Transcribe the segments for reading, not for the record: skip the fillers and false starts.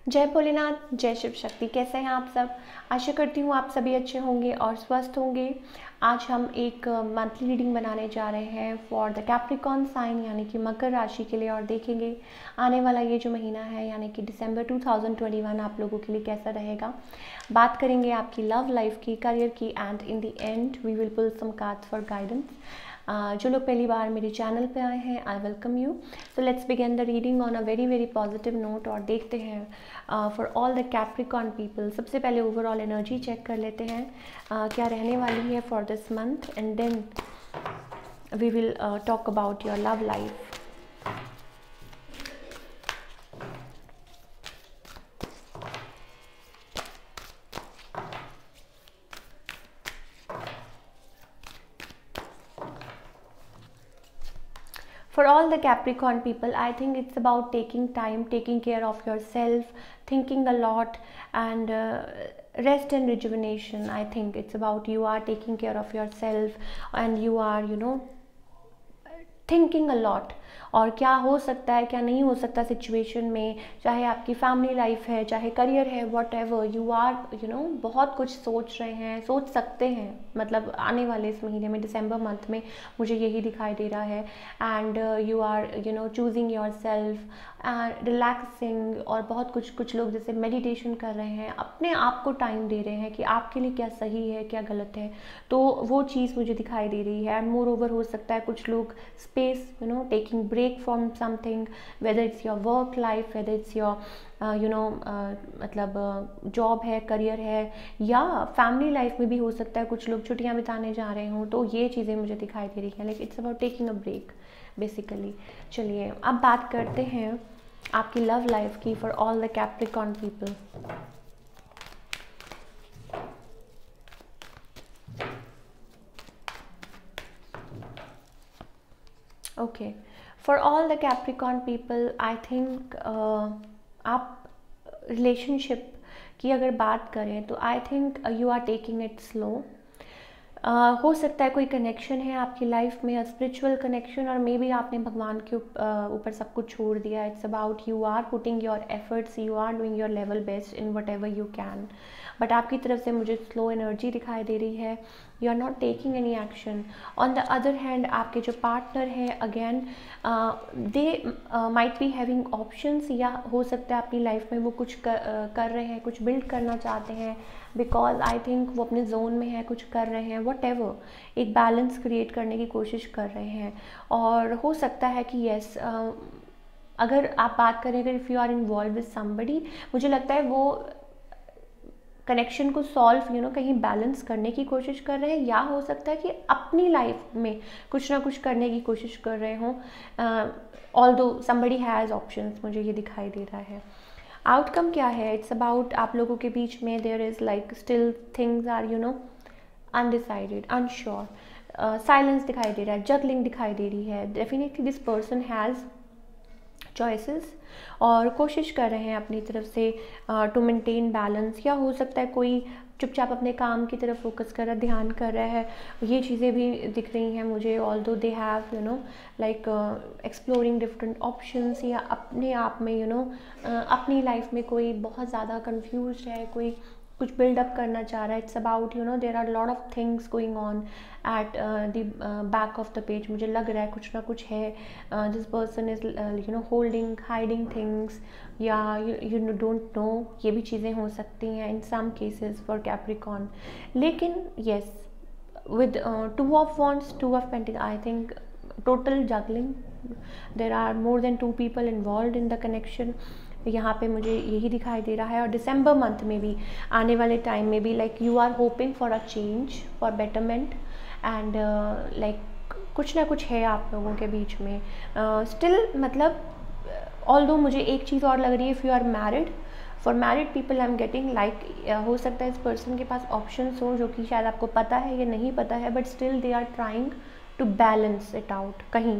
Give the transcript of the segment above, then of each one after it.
जय भोलेनाथ, जय शिव शक्ति। कैसे हैं आप सब? आशा करती हूँ आप सभी अच्छे होंगे और स्वस्थ होंगे। आज हम एक मंथली रीडिंग बनाने जा रहे हैं फॉर द कैप्रिकॉर्न साइन यानी कि मकर राशि के लिए, और देखेंगे आने वाला ये जो महीना है यानी कि दिसंबर 2021 आप लोगों के लिए कैसा रहेगा। बात करेंगे आपकी लव लाइफ की, करियर की, and in the end we will pull some cards for guidance. जो लोग पहली बार मेरे चैनल पे आए हैं, I welcome you. So let's begin the reading on a very very positive note, और देखते हैं for all the Capricorn people. सबसे पहले ओवरऑल एनर्जी चेक कर लेते हैं क्या रहने वाली है for this month, and then we will talk about your love life. For all the Capricorn people, I think it's about taking time, taking care of yourself, thinking a lot, and rest and rejuvenation. I think it's about you are taking care of yourself and you are, thinking a lot, और क्या हो सकता है क्या नहीं हो सकता situation में, चाहे आपकी फैमिली लाइफ है, चाहे करियर है, वॉट एवर यू आर बहुत कुछ सोच रहे हैं, सोच सकते हैं। मतलब आने वाले इस महीने में, दिसंबर मंथ में मुझे यही दिखाई दे रहा है। And you are choosing yourself and relaxing, और बहुत कुछ लोग जैसे मेडिटेशन कर रहे हैं, अपने आप को टाइम दे रहे हैं कि आपके लिए क्या सही है क्या गलत है, तो वो चीज़ मुझे दिखाई दे रही है। एंड मोर ओवर हो सकता है कुछ लोग space taking break from something, whether it's your work life, whether it's your मतलब जॉब है, करियर है, या फैमिली लाइफ में भी हो सकता है कुछ लोग छुट्टियां बिताने जा रहे हों। तो ये चीज़ें मुझे दिखाई दे रही हैं, like it's about taking a break basically. चलिए अब बात करते हैं आपकी लव लाइफ की for all the Capricorn people. Okay, for all the Capricorn people I think आप रिलेशनशिप की अगर बात करें तो I think you are taking it slow. हो सकता है कोई कनेक्शन है आपकी लाइफ में, स्पिरिचुअल कनेक्शन, और मे बी आपने भगवान के ऊपर सब कुछ छोड़ दिया। It's about you are putting your efforts, you are doing your level best in whatever you can, but आपकी तरफ से मुझे स्लो एनर्जी दिखाई दे रही है। You are not taking any action. On the other hand आपके जो पार्टनर हैं, again they might be having options, या हो सकता है अपनी लाइफ में वो कुछ कर रहे हैं, कुछ बिल्ड करना चाहते हैं, बिकॉज आई थिंक वो अपने जोन में है, कुछ कर रहे हैं, वट एवर एक बैलेंस क्रिएट करने की कोशिश कर रहे हैं। और हो सकता है कि येस अगर आप बात करें, अगर if you are involve with somebody, मुझे लगता है वो कनेक्शन को सॉल्व कहीं बैलेंस करने की कोशिश कर रहे हैं, या हो सकता है कि अपनी लाइफ में कुछ ना कुछ करने की कोशिश कर रहे हों। ऑल्दो समबडी हैज़ ऑप्शंस, मुझे ये दिखाई दे रहा है। आउटकम क्या है? इट्स अबाउट आप लोगों के बीच में there is like still things are undecided, unsure, silence दिखाई दे रहा है, जगलिंग दिखाई दे रही है। Definitely this person has choices और कोशिश कर रहे हैं अपनी तरफ से टू मेंटेन बैलेंस, या हो सकता है कोई चुपचाप अपने काम की तरफ फोकस कर रहा है, ध्यान कर रहा है। ये चीज़ें भी दिख रही हैं मुझे। Although they have like exploring different options, या अपने आप में अपनी लाइफ में कोई बहुत ज़्यादा कंफ्यूज है, कोई कुछ बिल्डअप करना चाह रहा है। It's about there are lot of things going on at the back of the page. मुझे लग रहा है कुछ ना कुछ है। This person is holding, hiding things, या यू डोंट नो, ये भी चीज़ें हो सकती हैं in some cases for Capricorn. लेकिन yes, with two of wands, two of pentacles, I think total juggling, there are more than two people involve in the connection. यहाँ पे मुझे यही दिखाई दे रहा है। और दिसंबर मंथ में भी, आने वाले टाइम में भी, like you are hoping for a change, for betterment, and like कुछ ना कुछ है आप लोगों के बीच में स्टिल। मतलब ऑल्दो मुझे एक चीज़ और लग रही है, if you are married, for married people I am getting like हो सकता है इस पर्सन के पास ऑप्शंस हो जो कि शायद आपको पता है या नहीं पता है, but still they are trying to balance it out कहीं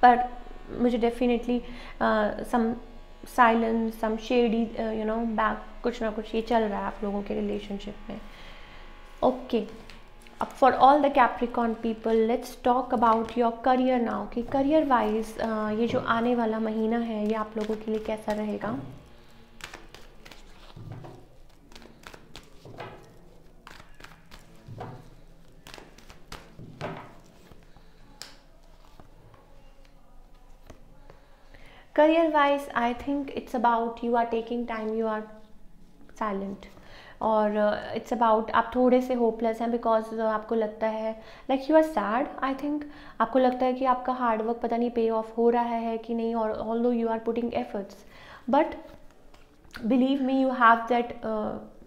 पर। मुझे definitely some silence, some shady back, कुछ ना कुछ ये चल रहा है आप लोगों के रिलेशनशिप में। ओके, अब for all the Capricorn people let's talk about your career now, कि करियर वाइज ये जो आने वाला महीना है ये आप लोगों के लिए कैसा रहेगा। Career wise I think it's about you are taking time, you are silent, और इट्स अबाउट आप थोड़े से होपलेस हैं बिकॉज आपको लगता है like you are sad. I think आपको लगता है कि आपका हार्डवर्क पता नहीं पे ऑफ हो रहा है कि नहीं, और although you are putting efforts, but believe me you have that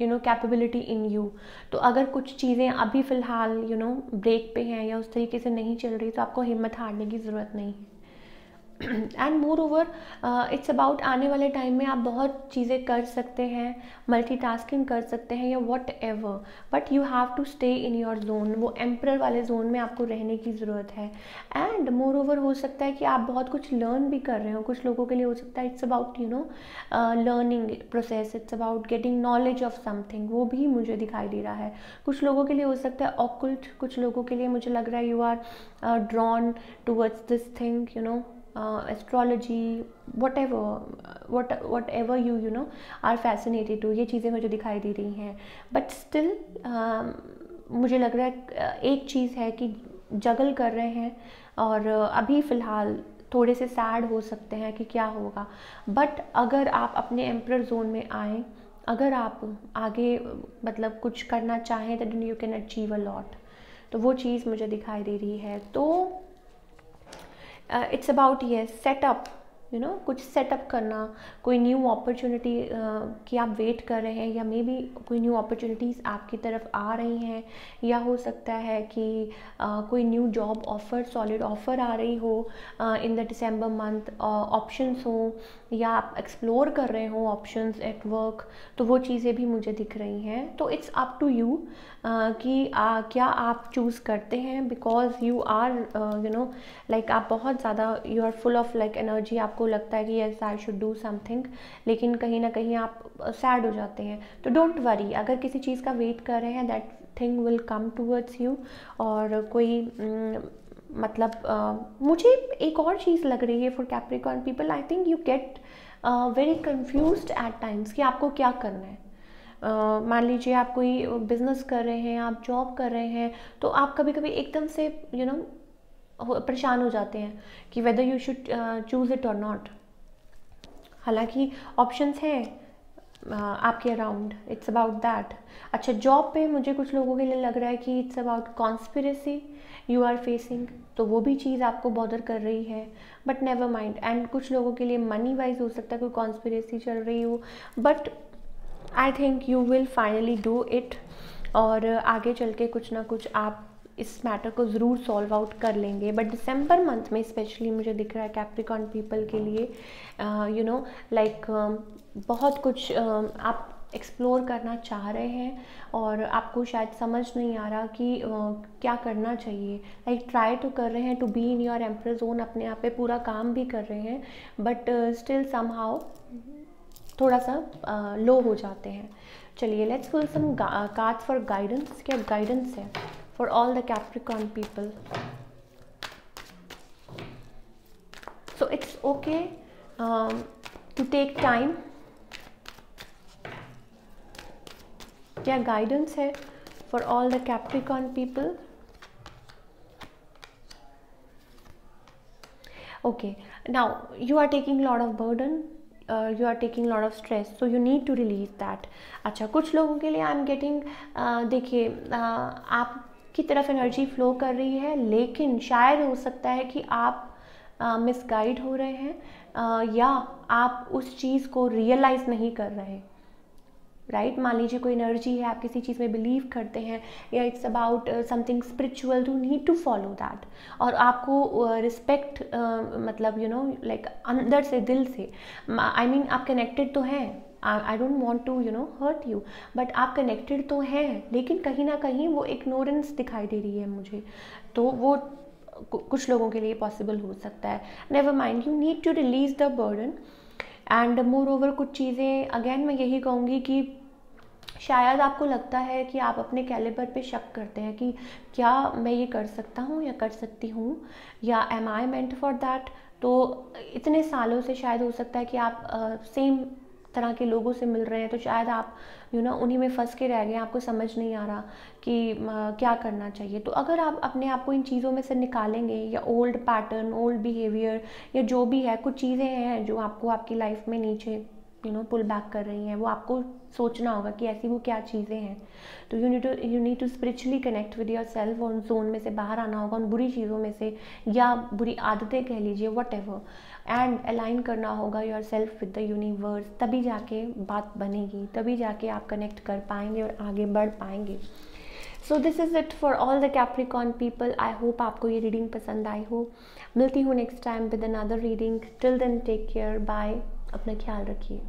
capability in you. तो अगर कुछ चीज़ें अभी फ़िलहाल ब्रेक पे हैं या उस तरीके से नहीं चल रही, तो आपको हिम्मत हारने की ज़रूरत नहीं है। And more over it's about आने वाले टाइम में आप बहुत चीज़ें कर सकते हैं, मल्टीटास्किंग कर सकते हैं या whatever, but you have to stay in your zone. वो एम्परर वाले जोन में आपको रहने की ज़रूरत है। एंड मोर ओवर हो सकता है कि आप बहुत कुछ लर्न भी कर रहे हो। कुछ लोगों के लिए हो सकता है it's about learning process, it's about getting knowledge of something, वो भी मुझे दिखाई दे रहा है। कुछ लोगों के लिए हो सकता है ऑकल्ट, कुछ लोगों के लिए मुझे लग रहा है you are drawn towards this thing, astrology, whatever you are fascinated to, ये चीज़ें मुझे दिखाई दे रही हैं। बट स्टिल मुझे लग रहा है एक चीज़ है कि जगल कर रहे हैं, और अभी फ़िलहाल थोड़े से सैड हो सकते हैं कि क्या होगा, बट अगर आप अपने एम्परर जोन में आए, अगर आप आगे मतलब कुछ करना चाहें, then you can achieve a lot. तो वो चीज़ मुझे दिखाई दे रही है। तो इट्स अबाउट सेटअप, कुछ सेटअप करना, कोई न्यू अपॉर्चुनिटी की आप वेट कर रहे हैं, या मे बी कोई न्यू अपॉर्चुनिटीज़ आपकी तरफ आ रही हैं, या हो सकता है कि कोई new job offer, solid offer आ रही हो in the December month, options हो, या आप एक्सप्लोर कर रहे हो ऑप्शंस एट वर्क। तो वो चीज़ें भी मुझे दिख रही हैं। तो इट्स अप टू यू कि क्या आप चूज़ करते हैं, बिकॉज यू आर लाइक आप बहुत ज़्यादा you are full of like energy, आपको लगता है कि yes I should do something, लेकिन कहीं ना कहीं आप सैड हो जाते हैं। तो डोंट वरी, अगर किसी चीज़ का वेट कर रहे हैं, that thing will come towards you. और कोई मतलब मुझे एक और चीज़ लग रही है for Capricorn people, I think you get very confused at times कि आपको क्या करना है। मान लीजिए आप कोई बिजनेस कर रहे हैं, आप जॉब कर रहे हैं, तो आप कभी कभी एकदम से परेशान हो जाते हैं कि whether you should choose it और नॉट। हालांकि ऑप्शंस हैं आपके अराउंड, इट्स अबाउट दैट। अच्छा, जॉब पे मुझे कुछ लोगों के लिए लग रहा है कि it's about conspiracy you are facing, तो वो भी चीज़ आपको बॉदर कर रही है, बट नेवर माइंड। एंड कुछ लोगों के लिए मनी वाइज हो सकता है कोई कॉन्स्पिरेसी चल रही हो, but I think you will finally do it, और आगे चल के कुछ ना कुछ आप इस मैटर को ज़रूर सॉल्व आउट कर लेंगे। बट दिसंबर मंथ में स्पेशली मुझे दिख रहा है कैप्रिकॉर्न पीपल के लिए लाइक बहुत कुछ आप एक्सप्लोर करना चाह रहे हैं, और आपको शायद समझ नहीं आ रहा कि क्या करना चाहिए। लाइक ट्राई तो कर रहे हैं to be in your emperor zone, अपने आप पे पूरा काम भी कर रहे हैं, बट स्टिल समहाउ थोड़ा सा लो हो जाते हैं। चलिए let's pull some cards for guidance. क्या गाइडेंस है for all the Capricorn people? So it's okay to take time. क्या गाइडेंस है for all the Capricorn people? Okay, now you are taking lot of burden, you are taking lot of stress, so you need to release that. अच्छा, कुछ लोगों के लिए आई am getting, देखिए आपकी तरफ एनर्जी फ्लो कर रही है, लेकिन शायद हो सकता है कि आप मिसगाइड हो रहे हैं, या आप उस चीज़ को रियलाइज़ नहीं कर रहे। राइट, मान लीजिए कोई एनर्जी है, आप किसी चीज़ में बिलीव करते हैं, या it's about something spiritual, to need to follow that, और आपको रिस्पेक्ट मतलब लाइक अंदर से, दिल से, आई मीन आप कनेक्टेड तो हैं, I don't want to hurt you, but आप कनेक्टेड तो हैं, लेकिन कहीं ना कहीं वो इग्नोरेंस दिखाई दे रही है मुझे। तो वो कुछ लोगों के लिए पॉसिबल हो सकता है। Never mind, you need to release the burden. And moreover कुछ चीज़ें अगेन मैं यही कहूँगी कि शायद आपको लगता है कि आप अपने कैलिबर पे शक करते हैं कि क्या मैं ये कर सकता हूँ या कर सकती हूँ, या am I meant for that. तो इतने सालों से शायद हो सकता है कि आप सेम तरह के लोगों से मिल रहे हैं, तो शायद आप उन्हीं में फंस के रह गए, आपको समझ नहीं आ रहा कि क्या करना चाहिए। तो अगर आप अपने आप को इन चीज़ों में से निकालेंगे, या ओल्ड पैटर्न, ओल्ड बिहेवियर, या जो भी है, कुछ चीज़ें हैं जो आपको आपकी लाइफ में नीचे पुल बैक कर रही हैं, वो आपको सोचना होगा कि ऐसी वो क्या चीज़ें हैं। तो you need to spiritually connect with yourself, और उन जोन में से बाहर आना होगा, उन बुरी चीज़ों में से, या बुरी आदतें कह लीजिए, वट एवर, एंड अलाइन करना होगा your self with the universe. तभी जाके बात बनेगी, तभी जाके आप कनेक्ट कर पाएंगे और आगे बढ़ पाएंगे। So this is it for all the Capricorn people. I hope आपको ये रीडिंग पसंद आई हो। मिलती हूँ next time with another reading. Till then take care, bye, अपना ख्याल रखिए।